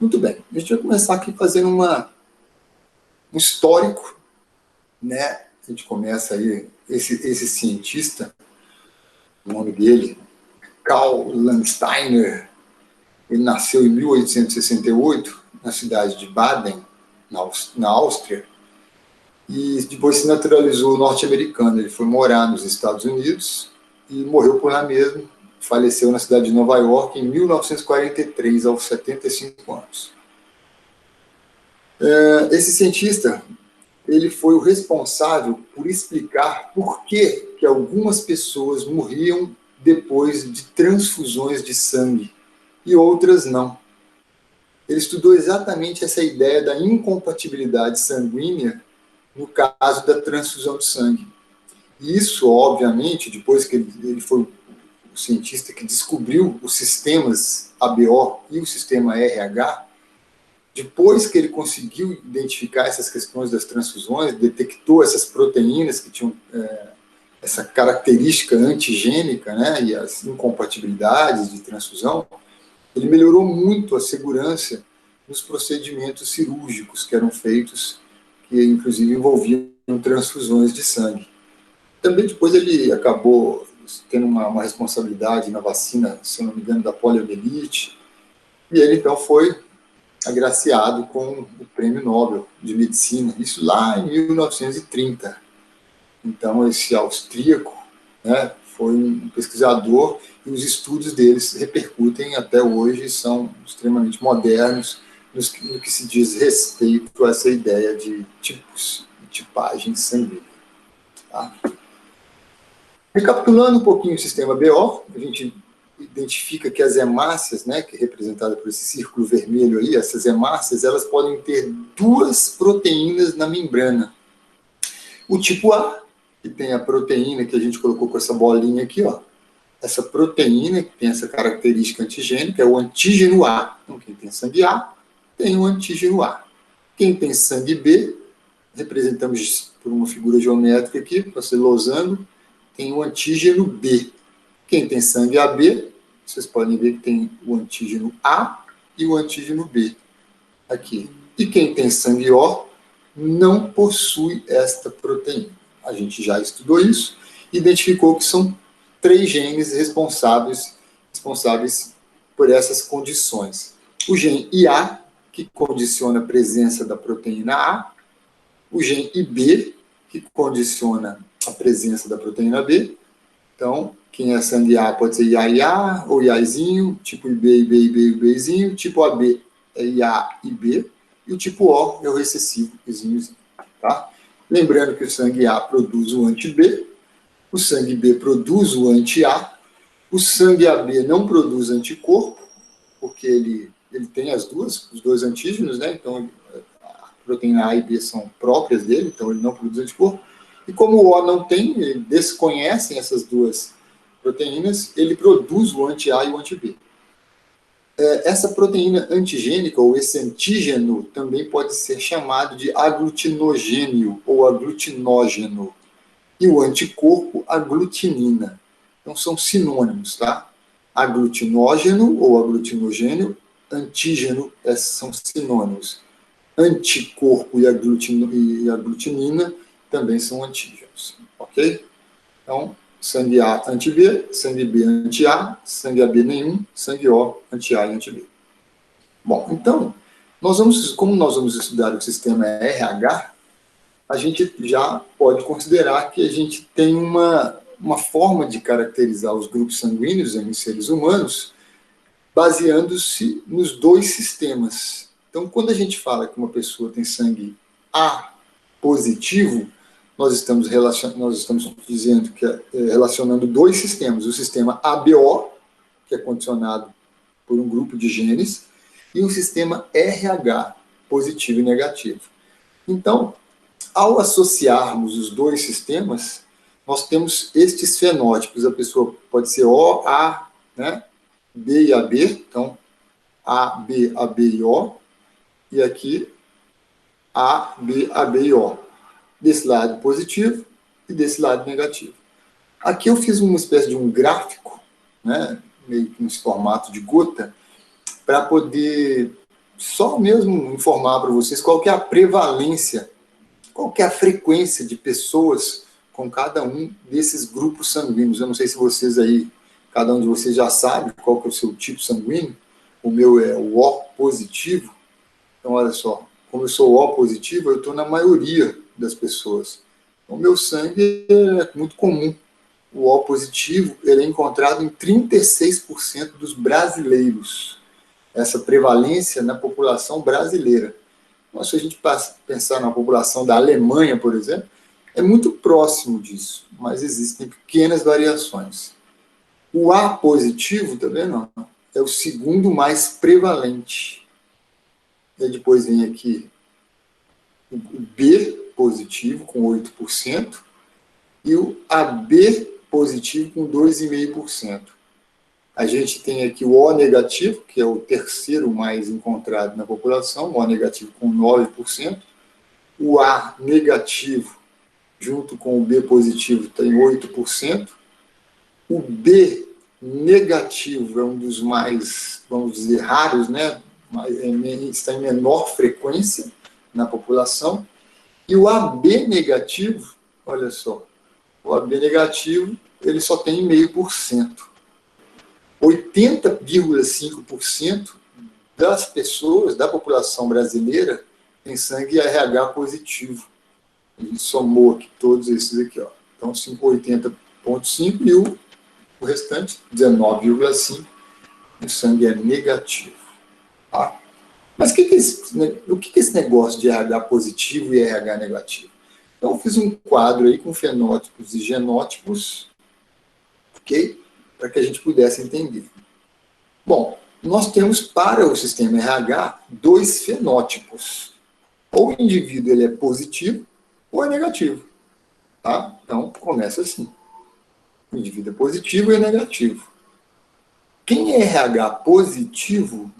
Muito bem, a gente vai começar aqui fazendo um histórico, né? A gente começa aí, esse cientista, o nome dele, Karl Landsteiner, ele nasceu em 1868, na cidade de Baden, na Áustria, e depois se naturalizou norte-americano. Ele foi morar nos Estados Unidos e morreu por lá mesmo, faleceu na cidade de Nova York em 1943, aos 75 anos. Esse cientista, ele foi o responsável por explicar por que algumas pessoas morriam depois de transfusões de sangue e outras não. Ele estudou exatamente essa ideia da incompatibilidade sanguínea no caso da transfusão de sangue. E isso, obviamente, depois que ele foi o cientista que descobriu os sistemas ABO e o sistema RH, depois que ele conseguiu identificar essas questões das transfusões, detectou essas proteínas que tinham essa característica antigênica, né, e as incompatibilidades de transfusão, ele melhorou muito a segurança nos procedimentos cirúrgicos que eram feitos, que inclusive envolviam transfusões de sangue. Também depois ele acabou tendo uma responsabilidade na vacina, se eu não me engano, da poliomielite, e ele então foi agraciado com o Prêmio Nobel de Medicina, isso lá em 1930. Então, esse austríaco, né, foi um pesquisador e os estudos deles repercutem até hoje, são extremamente modernos no que se diz respeito a essa ideia de tipos, tipagem sanguínea. Tá? Recapitulando um pouquinho o sistema BO, a gente identifica que as hemácias, né, que é representada por esse círculo vermelho aí, essas hemácias, elas podem ter duas proteínas na membrana. O tipo A, que tem a proteína que a gente colocou com essa bolinha aqui, ó. Essa proteína que tem essa característica antigênica é o antígeno A. Então, quem tem sangue A, tem o antígeno A. Quem tem sangue B, representamos por uma figura geométrica aqui, para ser losango, tem o antígeno B. Quem tem sangue AB, vocês podem ver que tem o antígeno A e o antígeno B aqui. E quem tem sangue O não possui esta proteína. A gente já estudou isso, identificou que são 3 genes responsáveis por essas condições. O gene IA, que condiciona a presença da proteína A, o gene IB, que condiciona a presença da proteína B. Então, quem é sangue A pode ser IA ou IAzinho, tipo IB, IB, IB, IBzinho, tipo AB é IA, IB, e o tipo O é o recessivo, Izinhozinho. Tá? Lembrando que o sangue A produz o anti-B, o sangue B produz o anti-A, o sangue AB não produz anticorpo, porque ele tem os dois antígenos, né? Então a proteína A e B são próprias dele, então ele não produz anticorpo. E como o O não tem, ele desconhece essas duas proteínas, ele produz o anti-A e o anti-B. Essa proteína antigênica, ou esse antígeno, também pode ser chamado de aglutinogênio ou aglutinógeno. E o anticorpo, aglutinina. Então, são sinônimos, tá? Aglutinógeno ou aglutinogênio, antígeno, são sinônimos. Anticorpo e aglutinina também são antígenos, ok? Então, sangue A, anti-B, sangue B, anti-A, sangue AB nenhum, sangue O, anti-A e anti-B. Bom, então, como nós vamos estudar o sistema RH, a gente já pode considerar que a gente tem uma forma de caracterizar os grupos sanguíneos em seres humanos baseando-se nos 2 sistemas. Então, quando a gente fala que uma pessoa tem sangue A positivo, nós estamos dizendo que relacionando 2 sistemas, o sistema ABO, que é condicionado por um grupo de genes, e o sistema RH, positivo e negativo. Então, ao associarmos os 2 sistemas, nós temos estes fenótipos. A pessoa pode ser O, A, né? B e AB, então A, B, AB e O, e aqui A, B, AB e O. Desse lado positivo e desse lado negativo. Aqui eu fiz uma espécie de um gráfico, né, meio que nesse formato de gota, para poder só mesmo informar para vocês qual que é a prevalência, qual que é a frequência de pessoas com cada um desses grupos sanguíneos. Eu não sei se vocês aí, cada um de vocês já sabe qual que é o seu tipo sanguíneo. O meu é o O positivo. Então, olha só, como eu sou O positivo, eu estou na maioria das pessoas. O meu sangue é muito comum. O O positivo, ele é encontrado em 36% dos brasileiros. Essa prevalência na população brasileira. Mas se a gente pensar na população da Alemanha, por exemplo, é muito próximo disso, mas existem pequenas variações. O A positivo, tá vendo? É o segundo mais prevalente. E depois vem aqui o B positivo, com 8%, e o AB positivo, com 2,5%. A gente tem aqui o O negativo, que é o terceiro mais encontrado na população, o O negativo com 9%. O A negativo, junto com o B positivo, tem 8%. O B negativo é um dos mais, vamos dizer, raros, né? Está em menor frequência na população. E o AB negativo, olha só, o AB negativo, ele só tem 0,5%. 80,5% das pessoas, da população brasileira, tem sangue RH positivo. A gente somou aqui todos esses aqui, ó. Então, 80,5% e o restante, 19,5%, o sangue é negativo. Tá? Mas o que é esse negócio de RH positivo e RH negativo? Então, eu fiz um quadro aí com fenótipos e genótipos, ok? Para que a gente pudesse entender. Bom, nós temos para o sistema RH 2 fenótipos. Ou o indivíduo ele é positivo ou é negativo. Tá? Então, começa assim. O indivíduo é positivo e é negativo. Quem é RH positivo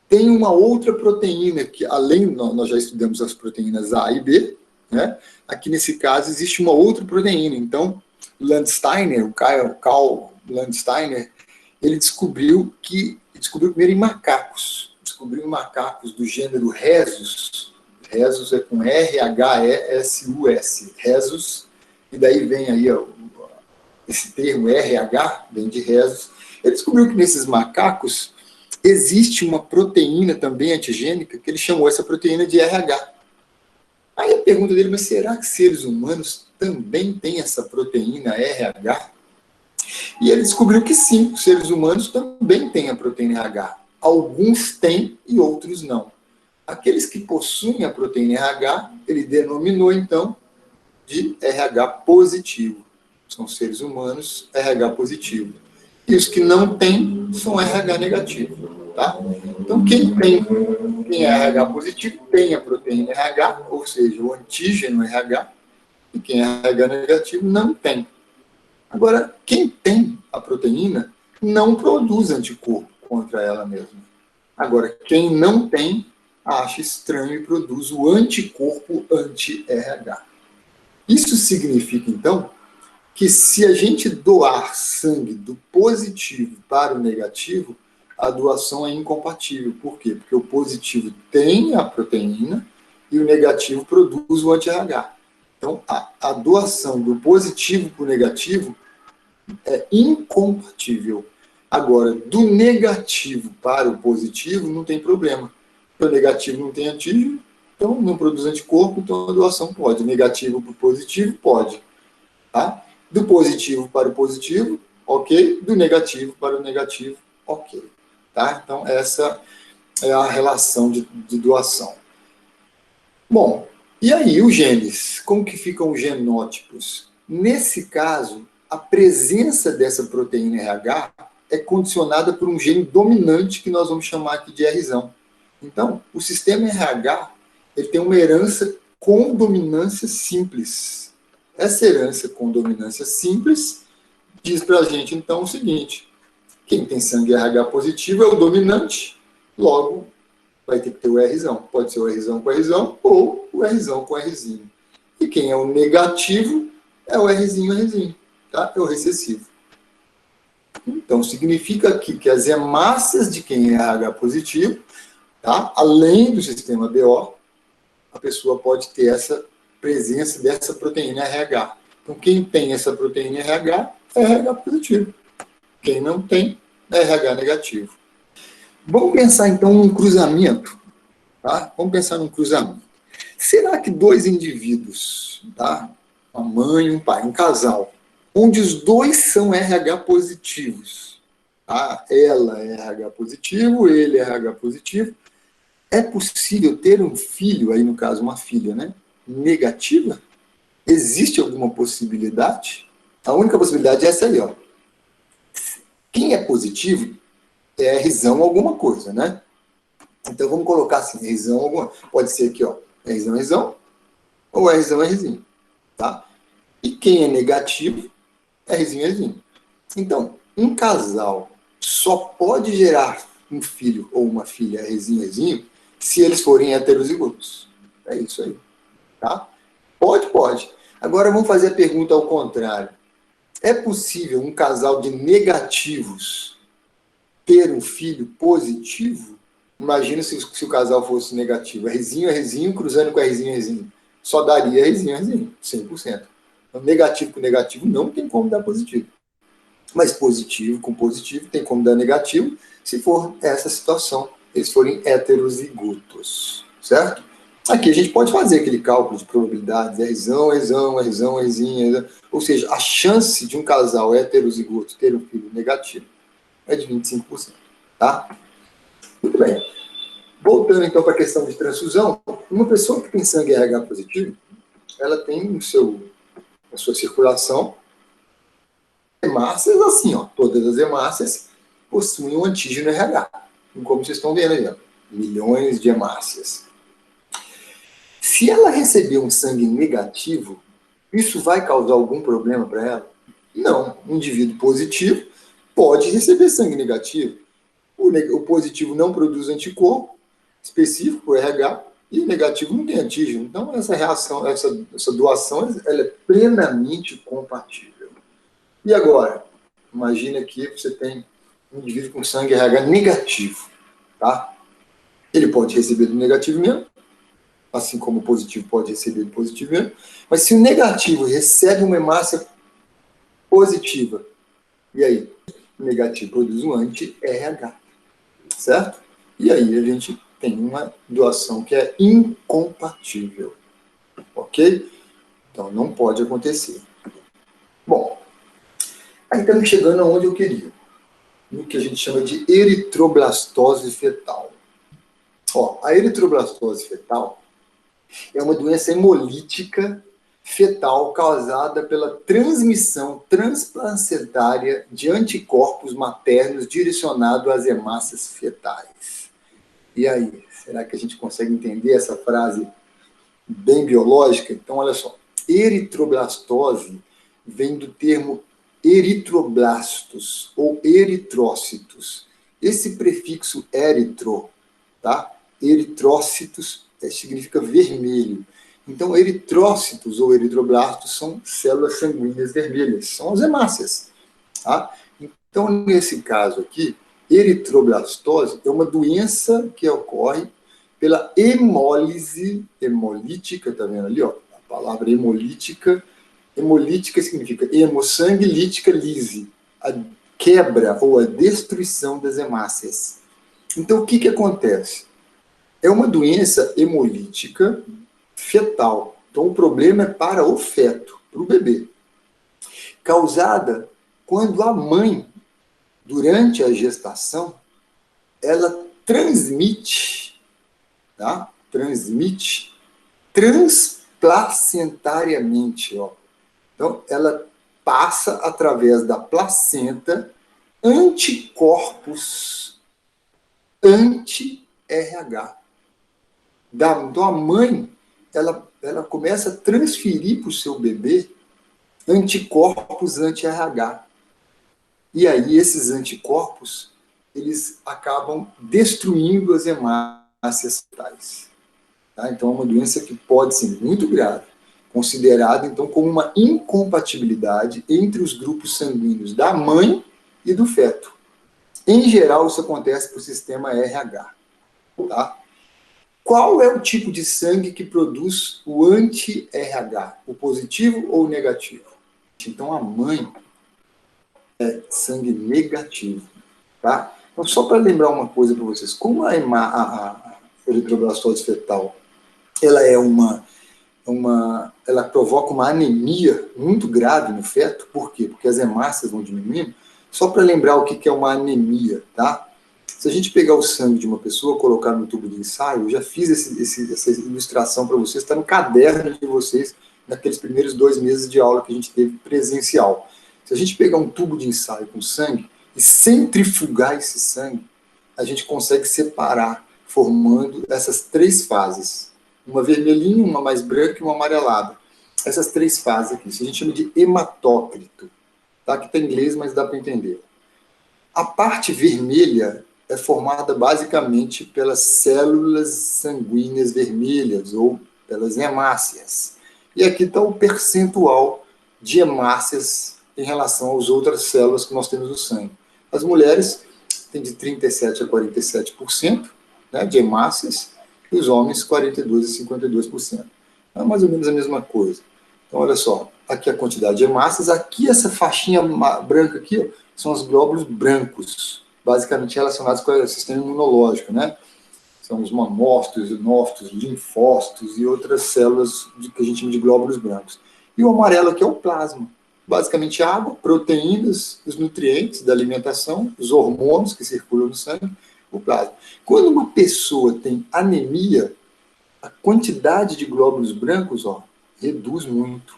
tem uma outra proteína, que além, nós já estudamos as proteínas A e B, né? Aqui nesse caso existe uma outra proteína. Então, Landsteiner, o Carl Landsteiner, ele descobriu primeiro em macacos. Descobriu em macacos do gênero Rhesus. Rhesus é com R-H-E-S-U-S. Rhesus. E daí vem aí esse termo RH, vem de Rhesus. Ele descobriu que nesses macacos existe uma proteína também antigênica que ele chamou essa proteína de RH. Aí a pergunta dele, mas será que seres humanos também têm essa proteína RH? E ele descobriu que sim, os seres humanos também têm a proteína RH. Alguns têm e outros não. Aqueles que possuem a proteína RH, ele denominou então de RH positivo. São seres humanos RH positivo. E os que não têm são RH negativo. Tá? Então, quem é RH positivo tem a proteína RH, ou seja, o antígeno RH, e quem é RH negativo não tem. Agora, quem tem a proteína não produz anticorpo contra ela mesma. Agora, quem não tem, acha estranho e produz o anticorpo anti-RH. Isso significa, então, que se a gente doar sangue do positivo para o negativo, a doação é incompatível. Por quê? Porque o positivo tem a proteína e o negativo produz o anti-RH. Então, a doação do positivo para o negativo é incompatível. Agora, do negativo para o positivo, não tem problema. O negativo não tem antígeno, então não produz anticorpo, então a doação pode. Negativo para o positivo, pode. Tá? Do positivo para o positivo, ok. Do negativo para o negativo, ok. Tá? Então, essa é a relação de doação. Bom, e aí os genes? Como que ficam os genótipos? Nesse caso, a presença dessa proteína RH é condicionada por um gene dominante que nós vamos chamar aqui de Rzão. Então, o sistema RH ele tem uma herança com dominância simples. Essa herança com dominância simples diz para a gente, então, o seguinte: quem tem sangue RH positivo é o dominante, logo vai ter que ter o Rzão. Pode ser o Rzão com Rzão ou o Rzão com Rzinho. E quem é o negativo é o Rzinho, tá? É o recessivo. Então, significa aqui que as hemácias de quem é RH positivo Tá? Além do sistema BO, a pessoa pode ter essa presença dessa proteína RH. Então, quem tem essa proteína RH é RH positivo. Quem não tem, é RH negativo. Vamos pensar, então, num cruzamento. Tá? Vamos pensar num cruzamento. Será que dois indivíduos, tá? Uma mãe e um pai, um casal, onde os dois são RH positivos, tá? Ela é RH positivo, ele é RH positivo, é possível ter um filho, aí no caso uma filha, né? Negativa? Existe alguma possibilidade? A única possibilidade é essa aí, ó. Quem é positivo é Rzão alguma coisa, né? Então vamos colocar assim, Rzão alguma. Pode ser aqui, ó, Rzão, ou Rzinho, tá? E quem é negativo é Rzinho. Então, um casal só pode gerar um filho ou uma filha Rzinho se eles forem heterozigotos. É isso aí, tá? Pode. Agora vamos fazer a pergunta ao contrário. É possível um casal de negativos ter um filho positivo? Imagina se o casal fosse negativo. Rzinho cruzando com Rzinho. Só daria Rzinho, 100%. Então, negativo com negativo não tem como dar positivo. Mas positivo com positivo tem como dar negativo se for essa situação, eles forem heterozigotos, certo? Aqui a gente pode fazer aquele cálculo de probabilidades, Rzão, Rzinho, ou seja, a chance de um casal heterozigoto ter um filho negativo é de 25%, tá? Muito bem. Voltando então para a questão de transfusão, uma pessoa que tem sangue RH positivo, ela tem a sua circulação hemácias assim, ó, todas as hemácias possuem um antígeno RH, como vocês estão vendo aí, ó, milhões de hemácias. Se ela receber um sangue negativo, isso vai causar algum problema para ela? Não. Um indivíduo positivo pode receber sangue negativo. O positivo não produz anticorpo específico, o RH, e o negativo não tem antígeno. Então, essa reação, essa doação, ela é plenamente compatível. E agora, imagina que você tem um indivíduo com sangue RH negativo, tá? Ele pode receber do negativo mesmo, assim como o positivo pode receber do positivo mesmo, mas se o negativo recebe uma hemácia positiva, e aí? O negativo produz um anti-RH, certo? E aí a gente tem uma doação que é incompatível, ok? Então não pode acontecer. Bom, aí estamos chegando aonde eu queria, no que a gente chama de eritroblastose fetal. Ó, a eritroblastose fetal é uma doença hemolítica fetal causada pela transmissão transplacentária de anticorpos maternos direcionado às hemácias fetais. E aí, será que a gente consegue entender essa frase bem biológica? Então, olha só, eritroblastose vem do termo eritroblastos ou eritrócitos. Esse prefixo eritro, tá? Eritrócitos significa vermelho. Então, eritrócitos ou eritroblastos são células sanguíneas vermelhas, são as hemácias. Tá? Então, nesse caso aqui, eritroblastose é uma doença que ocorre pela hemólise hemolítica, tá vendo ali, ó? A palavra hemolítica significa hemo, sangue, lítica, lise, a quebra ou a destruição das hemácias. Então, o que acontece? É uma doença hemolítica fetal. Então, o problema é para o feto, para o bebê. Causada quando a mãe, durante a gestação, ela transmite, tá? Transmite transplacentariamente, ó. Então, ela passa através da placenta anticorpos anti-RH. Então, a mãe, ela começa a transferir para o seu bebê anticorpos anti-RH. E aí, esses anticorpos, eles acabam destruindo as hemácias fetais. Tá? Então, é uma doença que pode ser muito grave, considerada, então, como uma incompatibilidade entre os grupos sanguíneos da mãe e do feto. Em geral, isso acontece para o sistema RH. tá? Qual é o tipo de sangue que produz o anti-RH? O positivo ou o negativo? Então, a mãe é sangue negativo, tá? Então, só para lembrar uma coisa para vocês, como a eritroblastose fetal, ela é ela provoca uma anemia muito grave no feto. Por quê? Porque as hemácias vão diminuindo. Só para lembrar o que é uma anemia, tá? Se a gente pegar o sangue de uma pessoa, colocar no tubo de ensaio, eu já fiz essa ilustração para vocês, está no caderno de vocês, naqueles primeiros 2 meses de aula que a gente teve presencial. Se a gente pegar um tubo de ensaio com sangue e centrifugar esse sangue, a gente consegue separar, formando essas 3 fases. Uma vermelhinha, uma mais branca e uma amarelada. Essas 3 fases aqui, isso a gente chama de hematócrito. Tá? Aqui está em inglês, mas dá para entender. A parte vermelha é formada basicamente pelas células sanguíneas vermelhas, ou pelas hemácias. E aqui está o percentual de hemácias em relação às outras células que nós temos no sangue. As mulheres têm de 37% a 47%, né, de hemácias, e os homens 42% a 52%. É mais ou menos a mesma coisa. Então, olha só, aqui a quantidade de hemácias, aqui essa faixinha branca aqui, ó, são os glóbulos brancos, basicamente relacionados com o sistema imunológico, né? São os mamócitos, linócitos, linfócitos e outras células que a gente chama de glóbulos brancos. E o amarelo aqui é o plasma. Basicamente água, proteínas, os nutrientes da alimentação, os hormônios que circulam no sangue, o plasma. Quando uma pessoa tem anemia, a quantidade de glóbulos brancos, ó, reduz muito.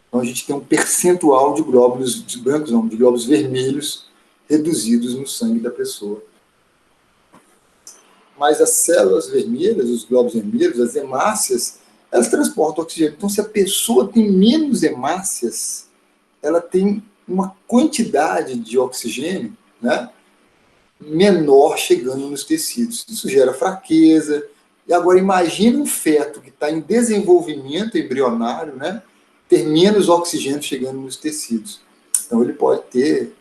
Então a gente tem um percentual de glóbulos brancos, não, de glóbulos vermelhos reduzidos no sangue da pessoa. Mas as células vermelhas, os glóbulos vermelhos, as hemácias, elas transportam oxigênio. Então, se a pessoa tem menos hemácias, ela tem uma quantidade de oxigênio, né, menor chegando nos tecidos. Isso gera fraqueza. E agora imagine um feto que está em desenvolvimento embrionário, né, ter menos oxigênio chegando nos tecidos. Então, ele pode ter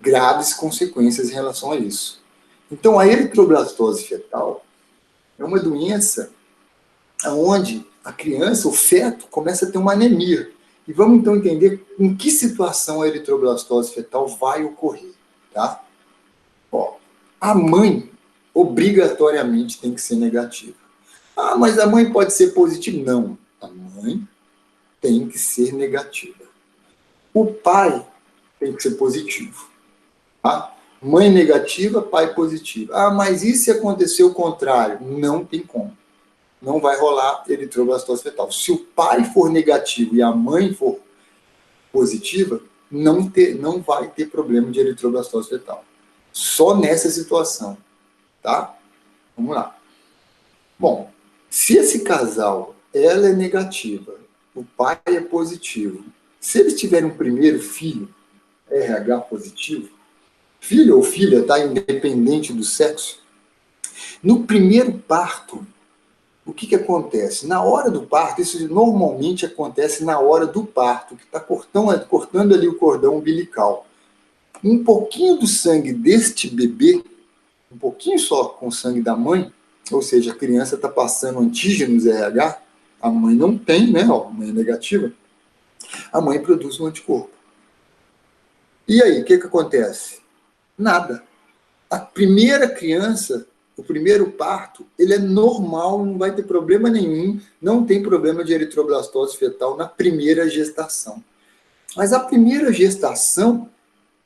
graves consequências em relação a isso. Então, a eritroblastose fetal é uma doença onde a criança, o feto, começa a ter uma anemia. E vamos, então, entender em que situação a eritroblastose fetal vai ocorrer, tá? Ó, a mãe, obrigatoriamente, tem que ser negativa. Ah, mas a mãe pode ser positiva? Não, a mãe tem que ser negativa. O pai tem que ser positivo, tá? Mãe negativa, pai positivo. Ah, mas e se acontecer o contrário? Não tem como. Não vai rolar eritroblastose fetal. Se o pai for negativo e a mãe for positiva, não vai ter problema de eritroblastose fetal. Só nessa situação, tá? Vamos lá. Bom, se esse casal, ela é negativa, o pai é positivo, se eles tiverem um primeiro filho, RH positivo, filho ou filha, tá? Independente do sexo, no primeiro parto, o que acontece? Na hora do parto, isso normalmente acontece na hora do parto, que está cortando ali o cordão umbilical. Um pouquinho do sangue deste bebê, um pouquinho só com o sangue da mãe, ou seja, a criança está passando antígenos RH, a mãe não tem, né? Ó, a mãe é negativa, a mãe produz um anticorpo. E aí, o que acontece? Nada. A primeira criança, o primeiro parto, ele é normal, não vai ter problema nenhum, não tem problema de eritroblastose fetal na primeira gestação. Mas a primeira gestação,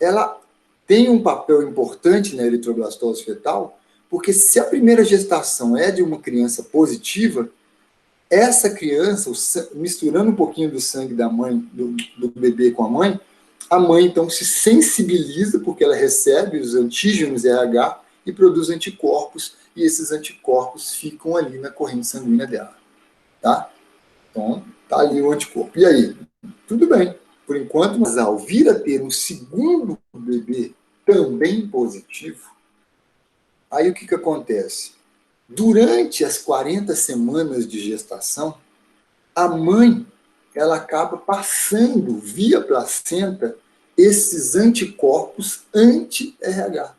ela tem um papel importante na eritroblastose fetal, porque se a primeira gestação é de uma criança positiva, essa criança, misturando um pouquinho do sangue da mãe, do bebê com a mãe então se sensibiliza, porque ela recebe os antígenos RH e produz anticorpos, e esses anticorpos ficam ali na corrente sanguínea dela, tá? Então, tá ali o anticorpo. E aí? Tudo bem. Por enquanto, o casal vir a ter um segundo bebê também positivo, aí o que acontece? Durante as 40 semanas de gestação, a mãe, ela acaba passando via placenta esses anticorpos anti-RH.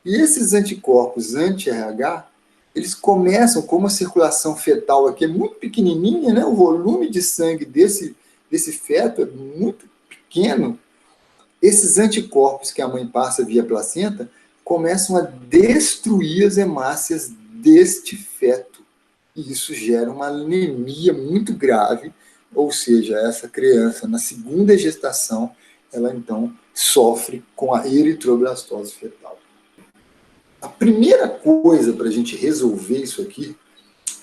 E esses anticorpos anti-RH, eles começam, como a circulação fetal aqui é muito pequenininha, né? O volume de sangue desse feto é muito pequeno, esses anticorpos que a mãe passa via placenta começam a destruir as hemácias deste feto. E isso gera uma anemia muito grave, ou seja, essa criança, na segunda gestação, ela então sofre com a eritroblastose fetal. A primeira coisa para a gente resolver isso aqui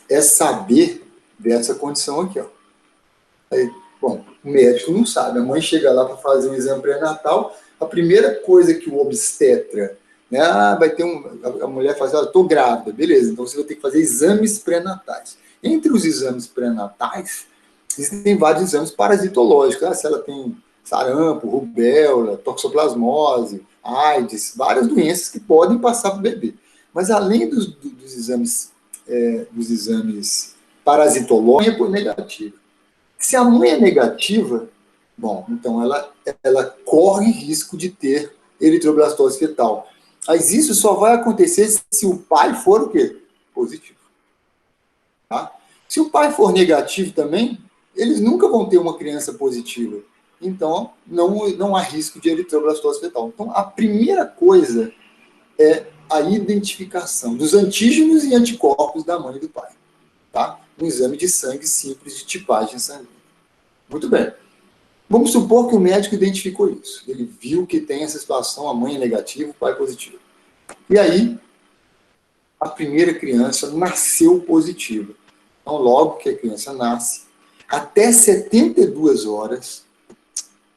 é saber dessa condição aqui, ó. Aí, bom, o médico não sabe, a mãe chega lá para fazer um exame pré-natal, a primeira coisa que o obstetra, né, vai ter a mulher fala assim, estou grávida, beleza, então você vai ter que fazer exames pré-natais. Entre os exames pré-natais, existem vários exames parasitológicos, se ela tem sarampo, rubéola, toxoplasmose, AIDS, várias doenças que podem passar para o bebê. Mas além dos exames parasitológicos, é negativo. Se a mãe é negativa, bom, então ela corre risco de ter eritroblastose fetal. Mas isso só vai acontecer se o pai for o quê? Positivo. Tá? Se o pai for negativo também, eles nunca vão ter uma criança positiva. Então, não há risco de eritroblastose fetal. Então, a primeira coisa é a identificação dos antígenos e anticorpos da mãe e do pai. Tá? Um exame de sangue simples de tipagem sanguínea. Muito bem. Vamos supor que o médico identificou isso. Ele viu que tem essa situação, a mãe é negativa, o pai é positivo. E aí, a primeira criança nasceu positiva. Então, logo que a criança nasce, até 72 horas,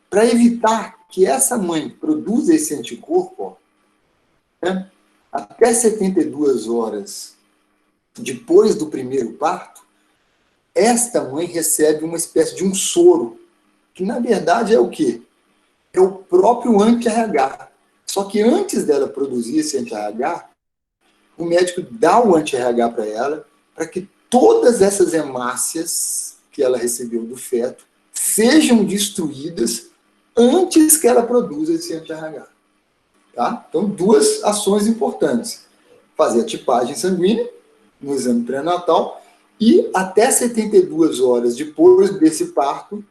para evitar que essa mãe produza esse anticorpo, né, até 72 horas depois do primeiro parto, esta mãe recebe uma espécie de um soro, que na verdade é o quê? É o próprio anti-RH. Só que antes dela produzir esse anti-RH, o médico dá o anti-RH para ela, para que todas essas hemácias que ela recebeu do feto sejam destruídas antes que ela produza esse anti-RH. Tá? Então, duas ações importantes. Fazer a tipagem sanguínea no exame pré-natal e até 72 horas depois desse parto,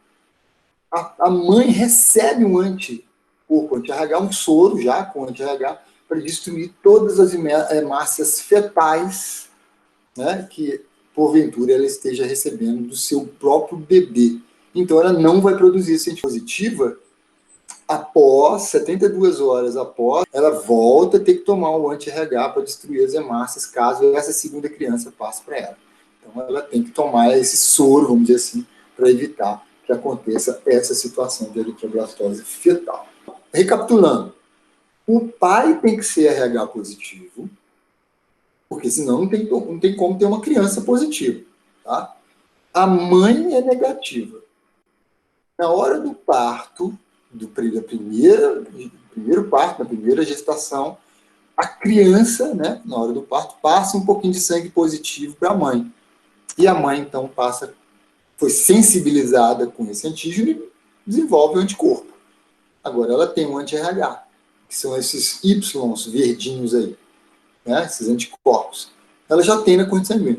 a mãe recebe um anticorpo anti-RH, um soro já com anti-RH, para destruir todas as hemácias fetais, né, que, porventura, ela esteja recebendo do seu próprio bebê. Então, ela não vai produzir esse positiva após 72 horas após, ela volta a ter que tomar o anti-RH para destruir as hemácias, caso essa segunda criança passe para ela. Então, ela tem que tomar esse soro, vamos dizer assim, para evitar que aconteça essa situação de eritroblastose fetal. Recapitulando, o pai tem que ser RH positivo, porque senão não tem como ter uma criança positiva. Tá? A mãe é negativa. Na hora do parto, do primeiro parto, da primeira gestação, a criança, né, na hora do parto, passa um pouquinho de sangue positivo para a mãe. E a mãe, então, foi sensibilizada com esse antígeno e desenvolve o anticorpo. Agora, ela tem um anti-RH, que são esses Y verdinhos aí, né, esses anticorpos. Ela já tem na corrente sanguínea.